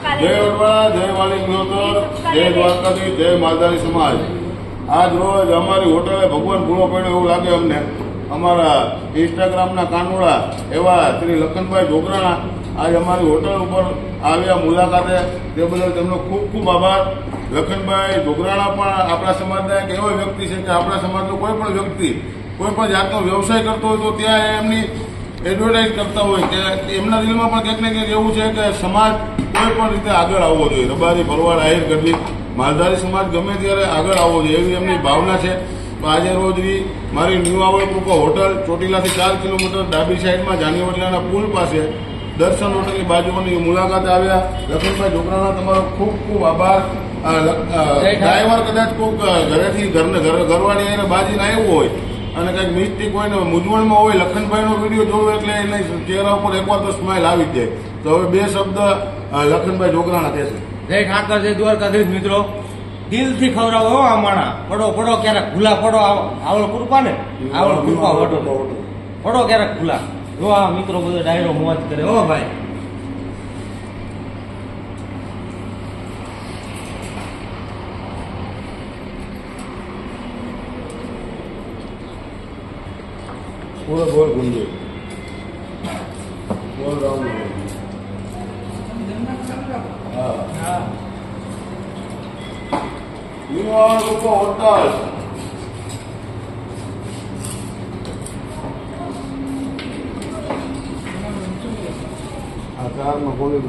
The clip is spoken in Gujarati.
જય વડવાળા, જય વાલી ગૃહોત્તર, જય દ્વારકાધીશ, જય માલધારી સમાજ। આજ રોજ અમારી હોટલે ભગવાન ભૂલો પડ્યો એવું લાગે અમને। અમારા ઇન્સ્ટાગ્રામના કાનુડા એવા શ્રી લખનભાઈ ઢોકરાણા આજ અમારી હોટલ ઉપર આવ્યા મુલાકાતે, તે બદલ તેમનો ખૂબ ખૂબ આભાર। લખનભાઈ ઢોકરાણા પણ આપણા સમાજના એક એવો વ્યક્તિ છે કે આપણા સમાજનો કોઈ પણ વ્યક્તિ કોઈ પણ જાતનો વ્યવસાય કરતો હોય તો ત્યાં એમની એડવર્ટાઇઝ કરતા હોય કે એમના દિલમાં પણ કંઈક ને કંઈક એવું છે કે સમાજ કોઈ પણ રીતે આગળ આવવો જોઈએ। રબારી, ભરવાડ, આહિર, ગઢવી, માલધારી સમાજ ગમે ત્યારે આગળ આવવો જોઈએ એવી એમની ભાવના છે। તો આજે રોજની મારી ન્યૂ આવડ કૃપા હોટલ ચોટીલાથી 4 કિલોમીટર ડાબી સાઈડમાં જાનીવટલાના પુલ પાસે દર્શન હોટલની બાજુની મુલાકાત આવ્યા। લખનભાઈ ઢોકરાણા તમારો ખૂબ ખૂબ આભાર। ડ્રાઈવર કદાચ કોઈક ઘરેથી ઘરવાળી એને બાજીને આવ્યો હોય અને કંઈક મિસ્ટેક હોય ને મૂંઝવણમાં હોય, લખનભાઈનો વિડીયો જોવો એટલે એના ચહેરા ઉપર એકવાર તો સ્માઇલ આવી જ જાય। તો હવે 2 શબ્દ લખનભાઈ ઢોકરાણા કહેશે। જય ઠાકર, જય દ્વારકાધીશ મિત્રો, દિલથી ખવડાવો હો આ માણા। પડો પડો ક્યારેક ભૂલા પડો, આવળ કૃપા ને આવળ કૃપા વટો પડો ક્યારેક ભૂલા। જો આ મિત્રો બધો ડાયરો મોજ કરે હો ભાઈ। બોલ બોલ ગુંજે બોલ રામ। હા લોકો હોટલ આ કારમાં કોની